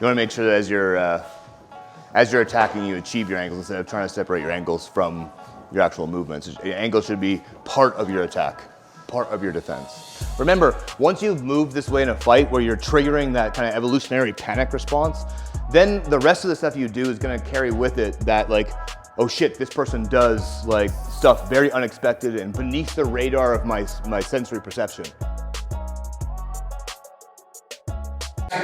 You want to make sure that as you're attacking, you achieve your angles instead of trying to separate your angles from your actual movements. Your angle should be part of your attack, part of your defense. Remember, once you've moved this way in a fight where you're triggering that kind of evolutionary panic response, then the rest of the stuff you do is going to carry with it that like, oh shit, this person does like stuff very unexpected and beneath the radar of my sensory perception.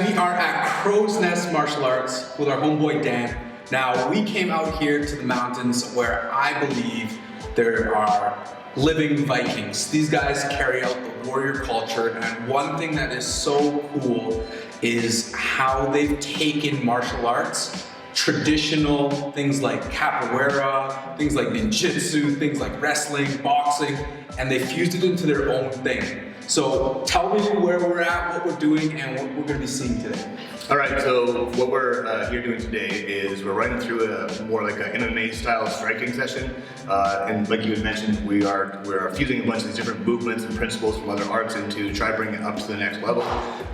We are at Crowsnest Martial Arts with our homeboy Dan. Now, we came out here to the mountains where I believe there are living Vikings. These guys carry out the warrior culture, and one thing that is so cool is how they've taken martial arts, traditional things like capoeira, things like ninjutsu, things like wrestling, boxing, and they fused it into their own thing. So tell me where we're at, what we're doing, and what we're going to be seeing today. All right, so what we're here doing today is we're running through a more like an MMA style striking session. And like you had mentioned, we're fusing a bunch of these different movements and principles from other arts into try to bring it up to the next level,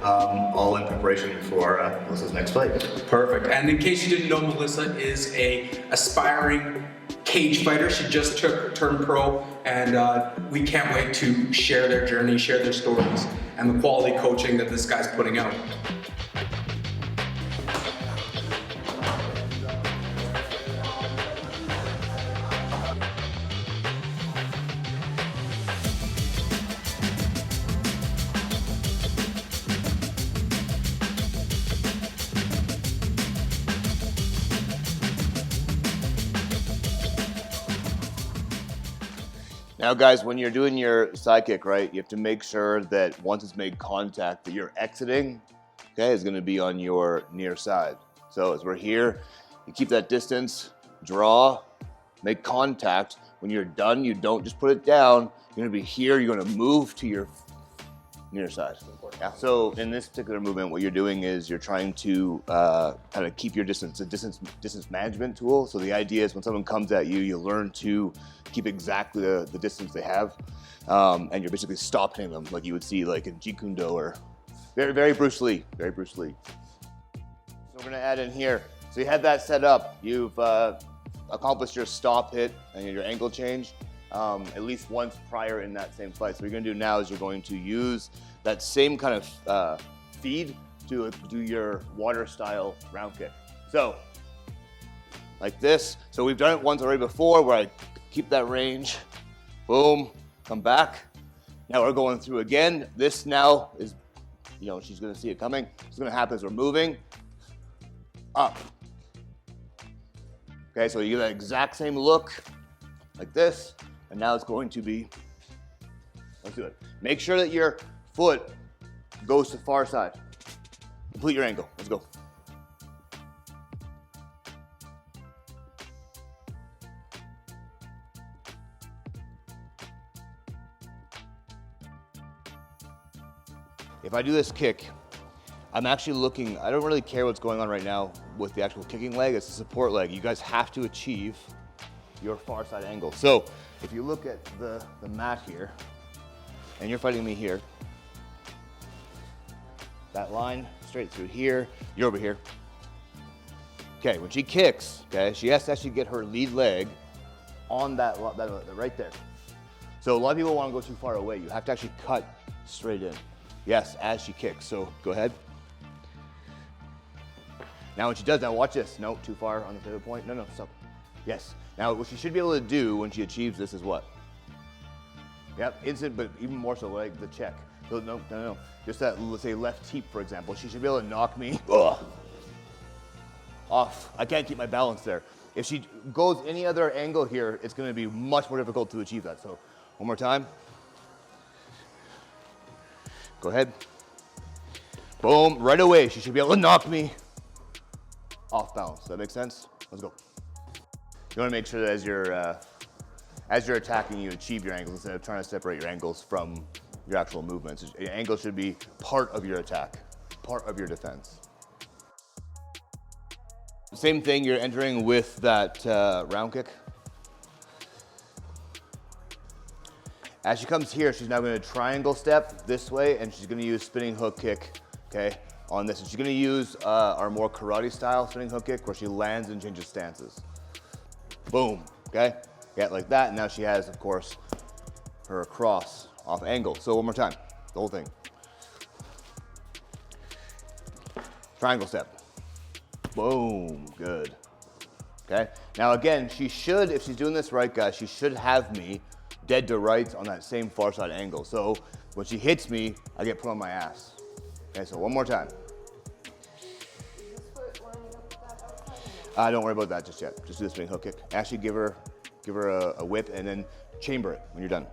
all in preparation for Melissa's next fight. Perfect. And in case you didn't know, Melissa is a aspiring cage fighter. She just turned pro, and we can't wait to share their journey, share their stories, and the quality coaching that this guy's putting out. Now guys, when you're doing your side kick, right, you have to make sure that once it's made contact that you're exiting, okay, is gonna be on your near side. So as we're here, you keep that distance, draw, make contact. When you're done, you don't just put it down. You're gonna be here, you're gonna move to your near side. Yeah. So in this particular movement, what you're doing is you're trying to kind of keep your distance, a distance management tool. So the idea is when someone comes at you, you learn to keep exactly the distance they have, and you're basically stopping them like you would see like in Jeet Kune Do or very Bruce Lee, very Bruce Lee. So we're gonna add in here. So you have that set up. You've accomplished your stop hit and your angle change. At least once prior in that same fight. So what you're gonna do now is you're going to use that same kind of feed to do your water style round kick. So, like this. So we've done it once already before where I keep that range, boom, come back. Now we're going through again. This now is, you know, she's gonna see it coming. What's gonna happen is we're moving up. Okay, so you get that exact same look like this. And now it's going to be, let's do it. Make sure that your foot goes to far side. Complete your angle, let's go. If I do this kick, I'm actually looking, I don't really care what's going on right now with the actual kicking leg, it's the support leg. You guys have to achieve your far side angle. So if you look at the mat here, and you're fighting me here, that line straight through here, you're over here. Okay, when she kicks, okay, she has to actually get her lead leg on that right there. So a lot of people want to go too far away. You have to actually cut straight in. Yes, as she kicks, so go ahead. Now when she does that, watch this. No, too far on the pivot point. No, stop. Yes. Now, what she should be able to do when she achieves this is what? Yep, instant, but even more so, like the check. So no. Just that, let's say, left teep, for example. She should be able to knock me off. I can't keep my balance there. If she goes any other angle here, it's going to be much more difficult to achieve that. So, one more time. Go ahead. Boom, right away. She should be able to knock me off balance. Does that make sense? Let's go. You want to make sure that as you're attacking, you achieve your angles instead of trying to separate your angles from your actual movements. Your angle should be part of your attack, part of your defense. Same thing, you're entering with that round kick. As she comes here, she's now going to triangle step this way, and she's going to use spinning hook kick, okay, on this. And she's gonna use our more karate style spinning hook kick where she lands and changes stances. Boom, okay? Yeah, like that, and now she has, of course, her cross off angle. So one more time, the whole thing. Triangle step. Boom, good. Okay, now again, she should, if she's doing this right, guys, she should have me dead to rights on that same far side angle. So when she hits me, I get put on my ass. Okay, so one more time. Don't worry about that just yet. Just do the spinning hook kick. Actually give her a whip and then chamber it when you're done.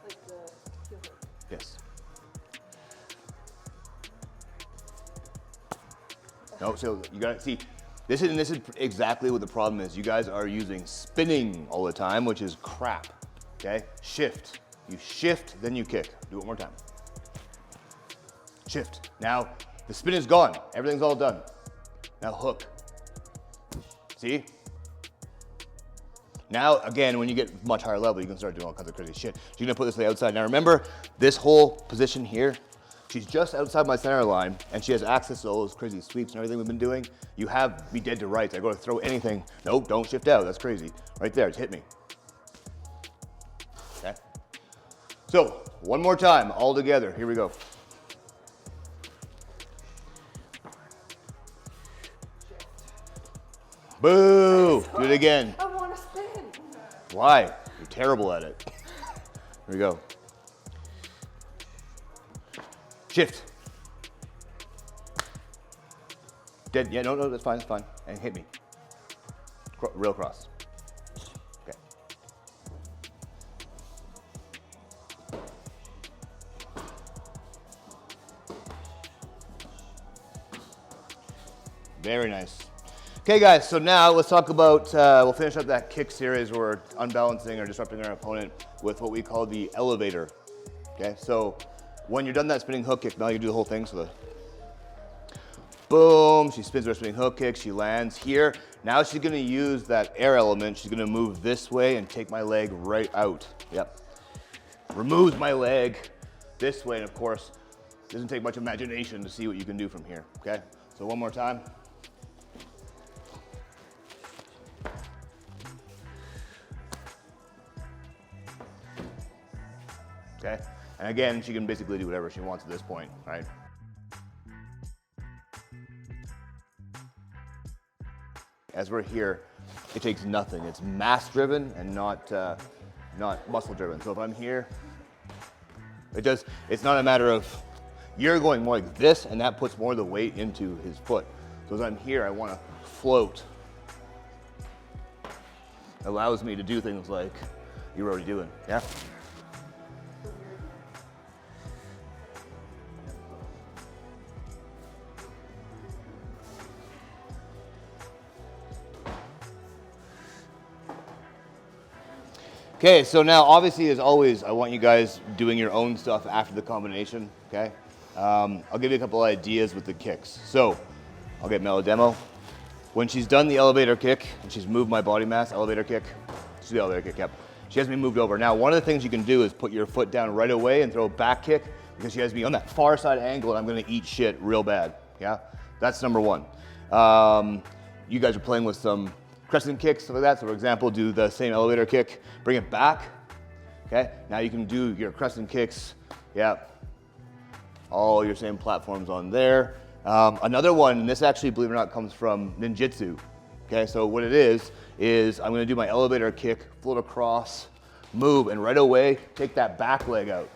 Like the heel hook. Yes. No, so you gotta see, this is exactly what the problem is. You guys are using spinning all the time, which is crap, okay? Shift. You shift, then you kick. Do it one more time. Shift. Now, the spin is gone. Everything's all done. Now hook. See? Now, again, when you get much higher level, you can start doing all kinds of crazy shit. So you're gonna put this to the outside. Now remember, this whole position here, she's just outside my center line, and she has access to all those crazy sweeps and everything we've been doing. You have me dead to rights. I go to throw anything. Nope, don't shift out. That's crazy. Right there, just hit me. Okay? So, one more time, all together. Here we go. Boo! Do it again. I want to spin. Why? You're terrible at it. Here we go. Shift. Dead. Yeah, no, that's fine, that's fine. And hit me. Real cross. Okay. Very nice. Okay guys, so now let's talk about, we'll finish up that kick series where we're unbalancing or disrupting our opponent with what we call the elevator. Okay, so when you're done that spinning hook kick, now you do the whole thing, so the boom, she spins her spinning hook kick, she lands here. Now she's gonna use that air element, she's gonna move this way and take my leg right out. Yep. Removes my leg this way, and of course, it doesn't take much imagination to see what you can do from here, okay? So one more time. Okay, and again, she can basically do whatever she wants at this point, right? As we're here, it takes nothing. It's mass driven and not muscle driven. So if I'm here, it's not a matter of, you're going more like this and that puts more of the weight into his foot. So as I'm here, I wanna float. Allows me to do things like you're already doing, yeah? Okay, so now obviously as always, I want you guys doing your own stuff after the combination, okay? I'll give you a couple ideas with the kicks. So, I'll get Mel a demo. When she's done the elevator kick, and she's moved my body mass, elevator kick, she's the elevator kick, yep. She has me moved over. Now, one of the things you can do is put your foot down right away and throw a back kick because she has me on that far side angle and I'm gonna eat shit real bad, yeah? That's number one. You guys are playing with some Crescent kicks, stuff like that. So for example, do the same elevator kick, bring it back, okay? Now you can do your Crescent kicks, yeah, all your same platforms on there. Another one, and this actually, believe it or not, comes from ninjutsu, okay? So what it is I'm gonna do my elevator kick, float across, move, and right away, take that back leg out.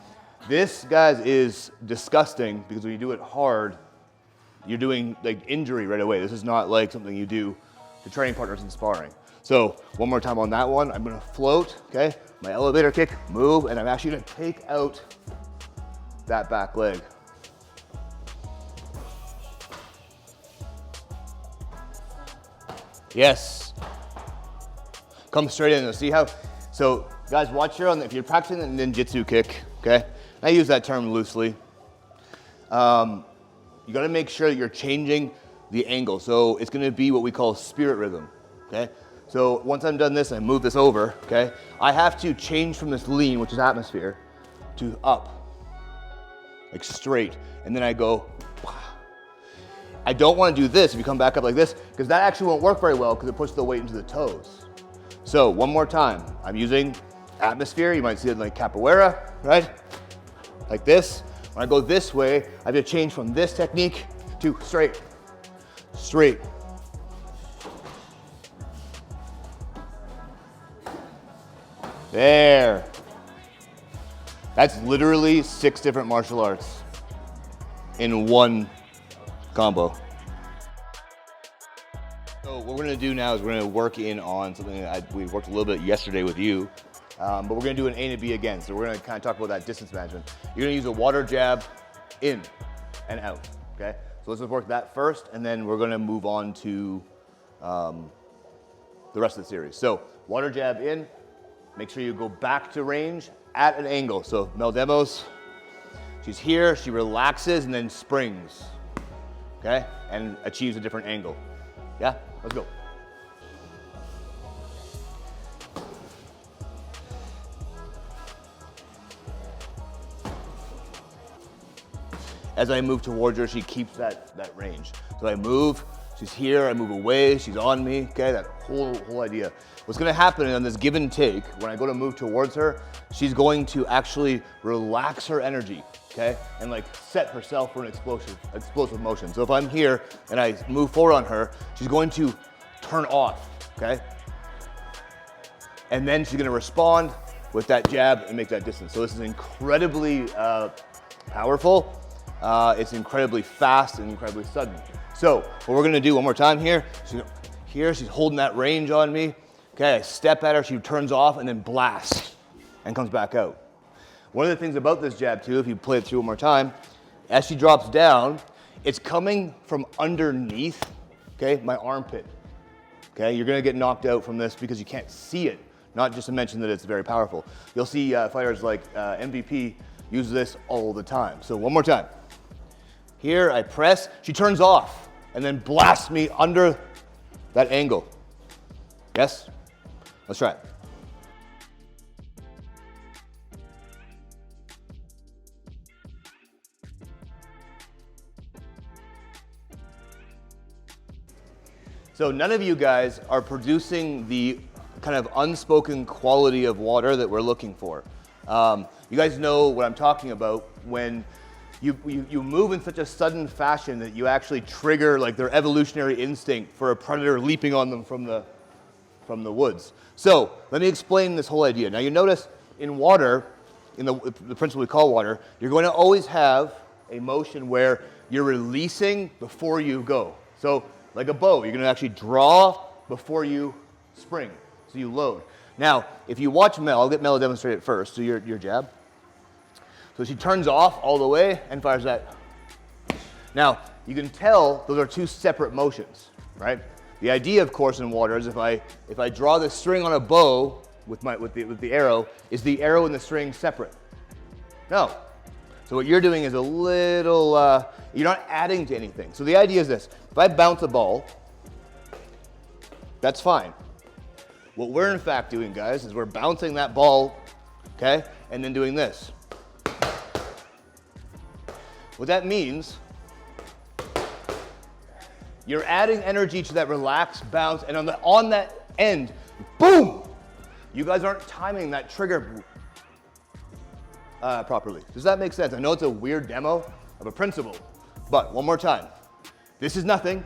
This, guys, is disgusting because when you do it hard, you're doing like injury right away. This is not like something you do to training partners in sparring. So one more time on that one, I'm gonna float, okay? My elevator kick, move, and I'm actually gonna take out that back leg. Yes. Come straight in, see how? So guys, watch your own, if you're practicing the ninjutsu kick, okay? I use that term loosely. You gotta make sure that you're changing the angle. So it's gonna be what we call spirit rhythm, okay? So once I'm done this, I move this over, okay? I have to change from this lean, which is atmosphere, to up, like straight. And then I go, I don't want to do this if you come back up like this, because that actually won't work very well because it puts the weight into the toes. So one more time, I'm using atmosphere. You might see it in like capoeira, right? Like this. When I go this way, I have to change from this technique to straight, straight. There. That's literally 6 different martial arts in one combo. So what we're gonna do now is we're gonna work in on something that we worked a little bit yesterday with you, but we're gonna do an A and a B again. So we're gonna kind of talk about that distance management. You're gonna use a water jab in and out, okay? So let's just work that first, and then we're gonna move on to the rest of the series. So water jab in, make sure you go back to range at an angle. So Mel demos, she's here, she relaxes and then springs, okay? And achieves a different angle. Yeah, let's go. As I move towards her, she keeps that range. So I move, she's here, I move away, she's on me, okay? That whole idea. What's gonna happen on this give and take, when I go to move towards her, she's going to actually relax her energy, okay? And like set herself for an explosive motion. So if I'm here and I move forward on her, she's going to turn off, okay? And then she's gonna respond with that jab and make that distance. So this is incredibly powerful. It's incredibly fast and incredibly sudden. So what we're gonna do one more time here, she's holding that range on me. Okay, I step at her, she turns off and then blasts and comes back out. One of the things about this jab too, if you play it through one more time, as she drops down, it's coming from underneath, okay, my armpit. Okay, you're gonna get knocked out from this because you can't see it, not just to mention that it's very powerful. You'll see fighters like MVP use this all the time. So one more time. Here, I press, she turns off and then blasts me under that angle. Yes? Let's try it. So none of you guys are producing the kind of unspoken quality of water that we're looking for. You guys know what I'm talking about when you move in such a sudden fashion that you actually trigger like their evolutionary instinct for a predator leaping on them from the woods. So let me explain this whole idea. Now you notice in water, in the principle we call water, you're going to always have a motion where you're releasing before you go. So like a bow, you're going to actually draw before you spring. So you load. Now, if you watch Mel, I'll get Mel to demonstrate it first. So your jab. So she turns off all the way and fires that. Now, you can tell those are 2 separate motions, right? The idea, of course, in water is if I draw the string on a bow with the arrow, is the arrow and the string separate? No. So what you're doing is a little, you're not adding to anything. So the idea is this: if I bounce a ball, that's fine. What we're in fact doing, guys, is we're bouncing that ball, okay, and then doing this. What that means, you're adding energy to that relaxed bounce, and on that end, boom! You guys aren't timing that trigger properly. Does that make sense? I know it's a weird demo of a principle, but one more time. This is nothing.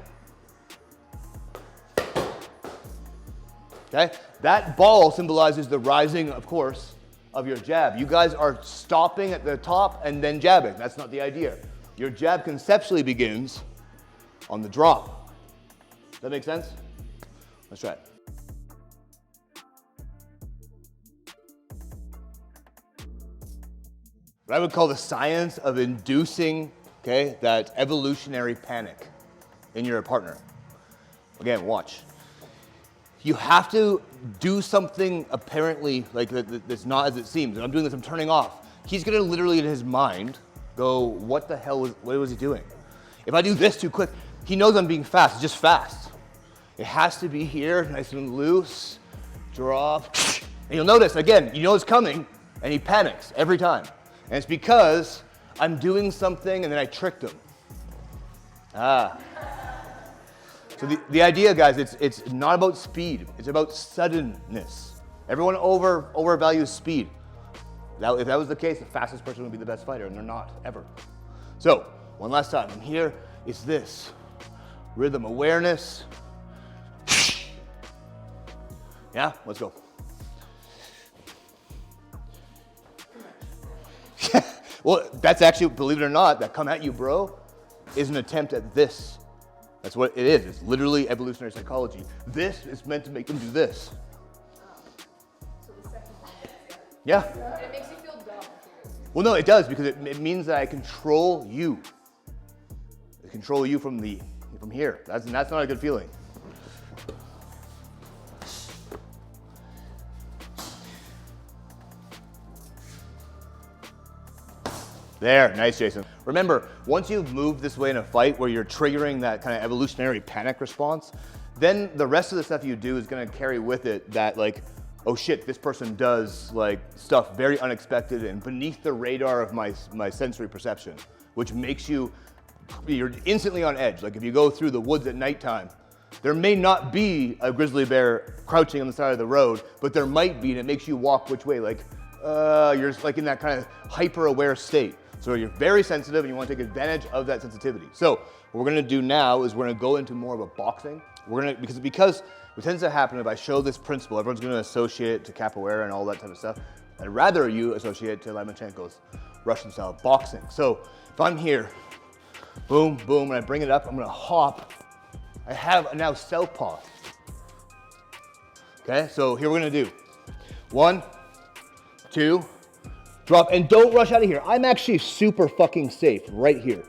Okay? That ball symbolizes the rising, of course, of your jab. You guys are stopping at the top and then jabbing. That's not the idea. Your jab conceptually begins on the drop. Does that make sense? Let's try it. What I would call the science of inducing, okay, that evolutionary panic in your partner. Again, watch. You have to do something apparently like that's not as it seems. And I'm doing this, I'm turning off. He's gonna literally in his mind go, what the hell what was he doing? If I do this too quick, he knows I'm being fast, it's just fast. It has to be here, nice and loose, drop. And you'll notice, again, you know it's coming, and he panics every time. And it's because I'm doing something and then I tricked him. Ah. So the idea, guys, it's not about speed. It's about suddenness. Everyone overvalues speed. If that was the case, the fastest person would be the best fighter, and they're not, ever. So, one last time. And here is this. Rhythm awareness. Yeah, let's go. Well, that's actually, believe it or not, that come at you, bro, is an attempt at this. That's what it is. It's literally evolutionary psychology. This is meant to make them do this. So the second one. Yeah. And it makes you feel dumb. Well, no, it does, because it means that I control you. I control you from here. That's not a good feeling. There, nice, Jason. Remember, once you've moved this way in a fight where you're triggering that kind of evolutionary panic response, then the rest of the stuff you do is gonna carry with it that like, oh shit, this person does like stuff very unexpected and beneath the radar of my sensory perception, which makes you're instantly on edge. Like if you go through the woods at nighttime, there may not be a grizzly bear crouching on the side of the road, but there might be, and it makes you walk which way, like you're just like in that kind of hyper-aware state. So you're very sensitive and you want to take advantage of that sensitivity. So what we're gonna do now is we're gonna go into more of a boxing. Because what tends to happen if I show this principle, everyone's gonna associate it to capoeira and all that type of stuff. I'd rather you associate it to Lomachenko's Russian style boxing. So if I'm here, boom, boom, and I bring it up, I'm gonna hop. I have now southpaw. Okay, so here we're gonna do 1, 2, drop, and don't rush out of here. I'm actually super fucking safe right here.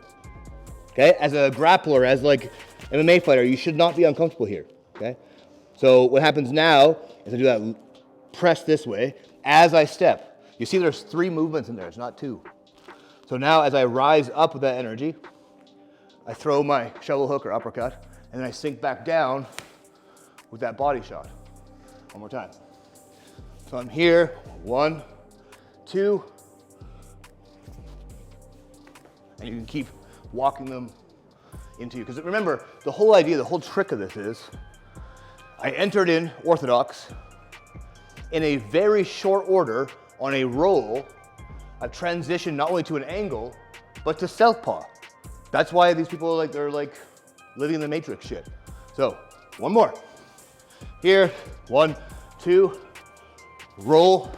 Okay, as a grappler, as like MMA fighter, you should not be uncomfortable here. Okay, so what happens now is I do that press this way as I step. You see there's 3 movements in there, it's not 2. So now as I rise up with that energy, I throw my shovel hook or uppercut, and then I sink back down with that body shot. One more time. So I'm here, 1, 2, and you can keep walking them into you. Because remember, the whole idea, the whole trick of this is, I entered in orthodox in a very short order on a roll. I've transitioned not only to an angle, but to southpaw. That's why these people are they're like living in the Matrix shit. So, one more. Here, 1, 2, roll.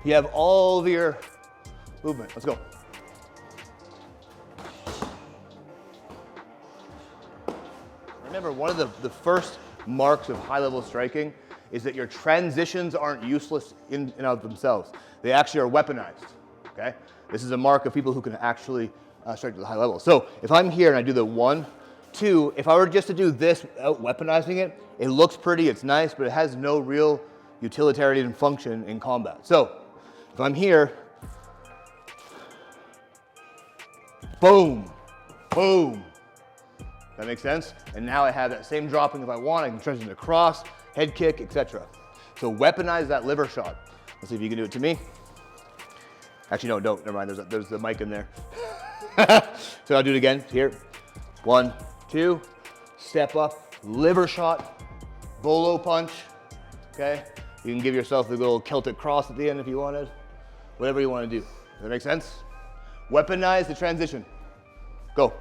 You have all of your movement. Let's go. Remember, one of the first marks of high-level striking is that your transitions aren't useless in and of themselves. They actually are weaponized, okay? This is a mark of people who can actually strike to the high level. So if I'm here and I do the 1, 2, if I were just to do this without weaponizing it, it looks pretty, it's nice, but it has no real utilitarian function in combat. So if I'm here, boom, boom. That makes sense? And now I have that same dropping if I want. I can transition across, head kick, etc. So weaponize that liver shot. Let's see if you can do it to me. Actually, no, don't. Never mind. There's the mic in there. So I'll do it again. Here. 1, 2. Step up. Liver shot. Bolo punch. Okay? You can give yourself the little Celtic cross at the end if you wanted. Whatever you want to do. Does that make sense? Weaponize the transition. Go.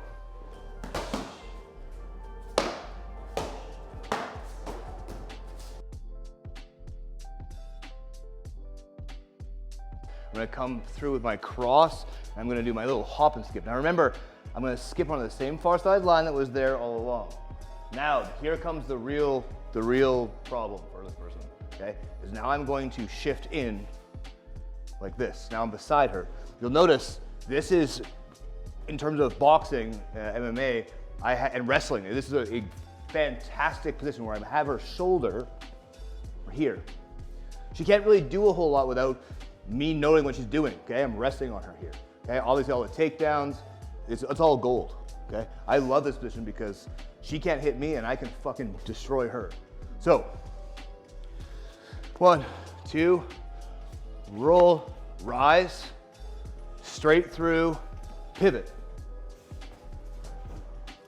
I'm gonna come through with my cross, and I'm gonna do my little hop and skip. Now remember, I'm gonna skip on the same far side line that was there all along. Now, here comes the real problem for this person, okay? Is now I'm going to shift in like this. Now I'm beside her. You'll notice this is, in terms of boxing, MMA, and wrestling, this is a fantastic position where I have her shoulder here. She can't really do a whole lot without me knowing what she's doing, okay? I'm resting on her here, okay? Obviously all the takedowns, it's all gold, okay? I love this position because she can't hit me and I can fucking destroy her. So, 1, 2, roll, rise, straight through, pivot.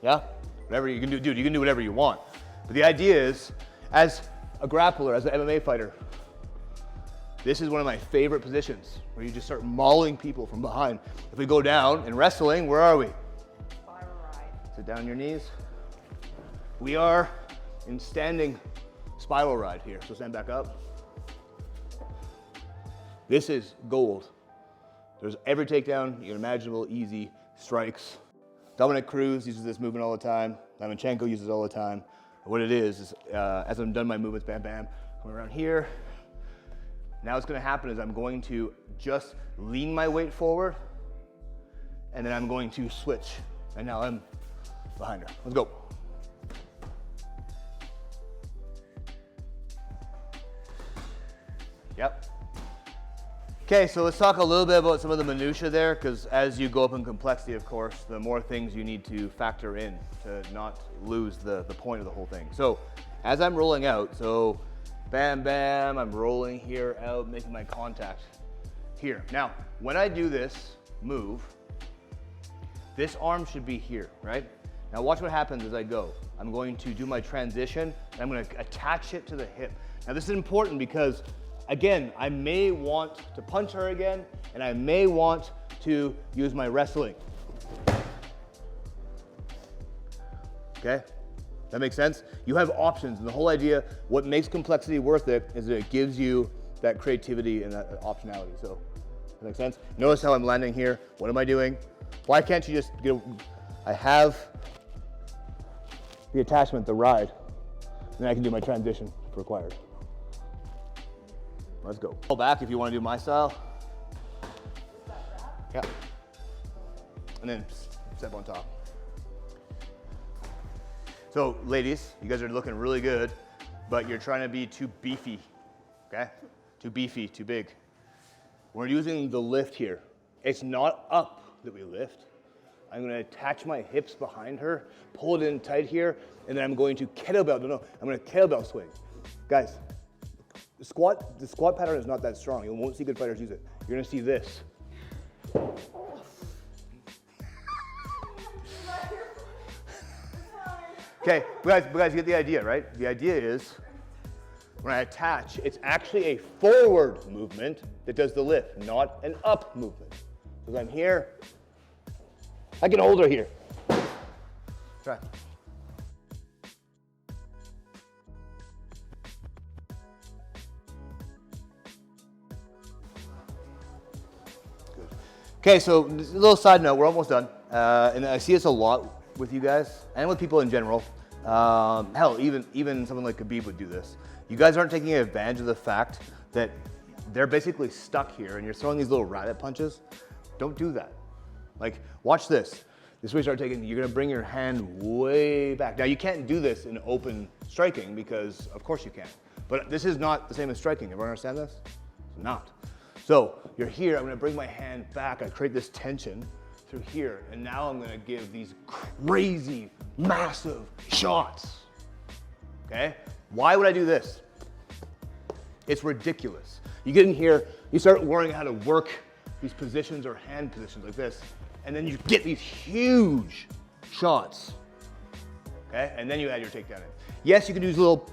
Yeah? Whatever you can do, dude, you can do whatever you want. But the idea is, as a grappler, as an MMA fighter, this is one of my favorite positions, where you just start mauling people from behind. If we go down in wrestling, where are we? Spiral ride. Sit down on your knees. We are in standing spiral ride here. So stand back up. This is gold. There's every takedown you can imaginable, easy strikes. Dominic Cruz uses this movement all the time. Lomachenko uses it all the time. What it is as I'm done my movements, bam, bam, come around here. Now what's gonna happen is I'm going to just lean my weight forward, and then I'm going to switch. And now I'm behind her. Let's go. Yep. Okay, so let's talk a little bit about some of the minutia there, because as you go up in complexity, of course, the more things you need to factor in to not lose the point of the whole thing. So as I'm rolling out, so bam, bam, I'm rolling here out, making my contact here. Now, when I do this move, this arm should be here, right? Now watch what happens as I go. I'm going to do my transition, and I'm gonna attach it to the hip. Now this is important because, again, I may want to punch her again, and I may want to use my wrestling. Okay? That makes sense? You have options, and the whole idea, what makes complexity worth it is that it gives you that creativity and that optionality. So, that makes sense? Notice how I'm landing here. What am I doing? Why can't you just get, I have the attachment, the ride, and then I can do my transition if required. Let's go. Pull back if you want to do my style. Yeah. And then step on top. So ladies, you guys are looking really good, but you're trying to be too beefy, okay? Too beefy, too big. We're using the lift here. It's not up that we lift. I'm gonna attach my hips behind her, pull it in tight here, and then I'm going to kettlebell, I'm gonna kettlebell swing. Guys, the squat pattern is not that strong. You won't see good fighters use it. You're gonna see this. Okay, but guys, you get the idea, right? The idea is, when I attach, it's actually a forward movement that does the lift, not an up movement. Because I'm here, I can hold her here. Try. Good. Okay, so a little side note, we're almost done. And I see this a lot with you guys and with people in general. Hell, even someone like Khabib would do this. You guys aren't taking advantage of the fact that they're basically stuck here and you're throwing these little rabbit punches. Don't do that. Like, watch this. This way you start taking, you're gonna bring your hand way back. Now you can't do this in open striking because of course you can. But this is not the same as striking. Everyone understand this? It's not. So you're here, I'm gonna bring my hand back. I create this tension through here, and now I'm gonna give these crazy, massive shots, okay? Why would I do this? It's ridiculous. You get in here, you start learning how to work these positions or hand positions like this, and then you get these huge shots, okay? And then you add your takedown in. Yes, you can use a little,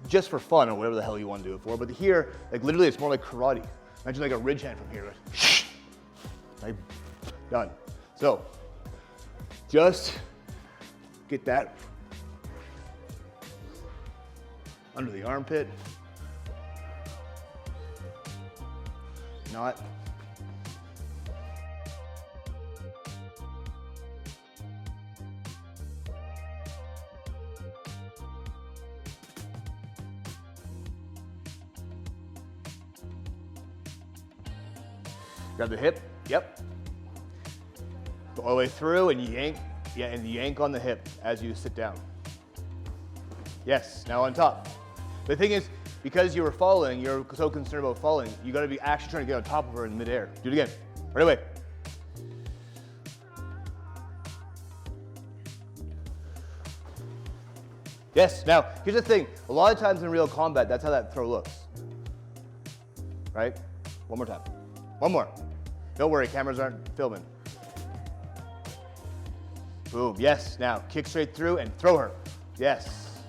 just for fun or whatever the hell you want to do it for, but here, like literally it's more like karate. Imagine like a ridge hand from here, like, done. So, just get that under the armpit. Not. Grab the hip, yep. Go all the way through and yank, yeah, and yank on the hip as you sit down. Yes, now on top. The thing is, because you were falling, you're so concerned about falling, you gotta be actually trying to get on top of her in midair. Do it again, right away. Yes, now, here's the thing. A lot of times in real combat, that's how that throw looks. Right? One more time. One more. Don't worry, cameras aren't filming. Boom, yes. Now, kick straight through and throw her. Yes.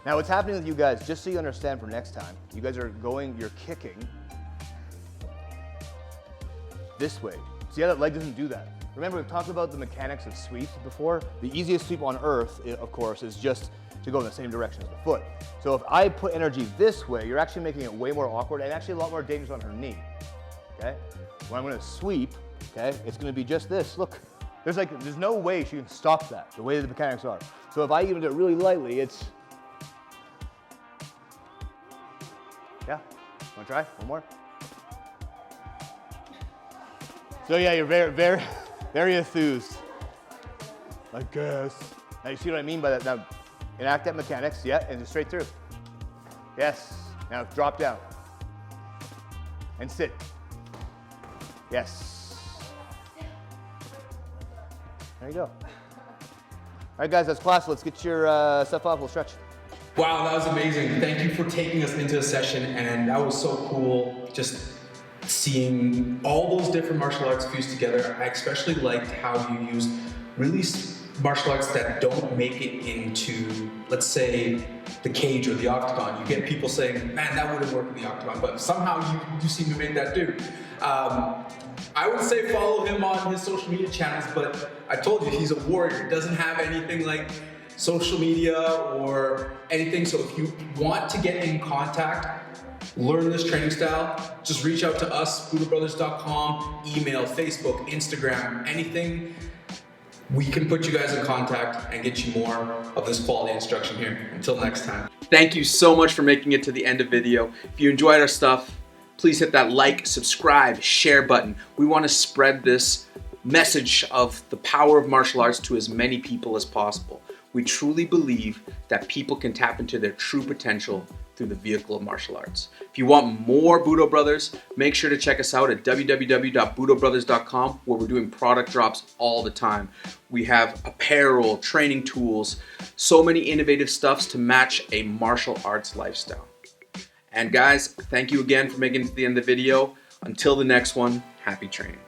Now, what's happening with you guys, just so you understand for next time, you guys are you're kicking this way. See how that leg doesn't do that? Remember, we've talked about the mechanics of sweeps before. The easiest sweep on earth, of course, is just to go in the same direction as the foot. So if I put energy this way, you're actually making it way more awkward and actually a lot more dangerous on her knee, okay? When I'm gonna sweep, okay, it's gonna be just this. Look, there's no way she can stop that, the way the mechanics are. So if I even do it really lightly, it's, yeah, wanna try, one more? So yeah, you're very enthused, I guess. Now you see what I mean by that? Now, enact that mechanics, yeah, and just straight through. Yes, now drop down. And sit. Yes. There you go. All right guys, that's class. Let's get your stuff off, we'll stretch. Wow, that was amazing. Thank you for taking us into a session, and that was so cool. Just seeing all those different martial arts fused together. I especially liked how you used really martial arts that don't make it into, let's say, the cage or the octagon. You get people saying, man, that wouldn't work in the octagon, but somehow you seem to make that do. I would say follow him on his social media channels, but I told you, he's a warrior. He doesn't have anything like social media or anything, so if you want to get in contact, learn this training style, just reach out to us, budobrothers.com, email, Facebook, Instagram, anything. We can put you guys in contact and get you more of this quality instruction here. Until next time. Thank you so much for making it to the end of the video. If you enjoyed our stuff, please hit that like, subscribe, share button. We want to spread this message of the power of martial arts to as many people as possible. We truly believe that people can tap into their true potential through the vehicle of martial arts. If you want more Budo Brothers, make sure to check us out at www.budobrothers.com, where we're doing product drops all the time. We have apparel, training tools, so many innovative stuffs to match a martial arts lifestyle. And guys, thank you again for making it to the end of the video. Until the next one, happy training.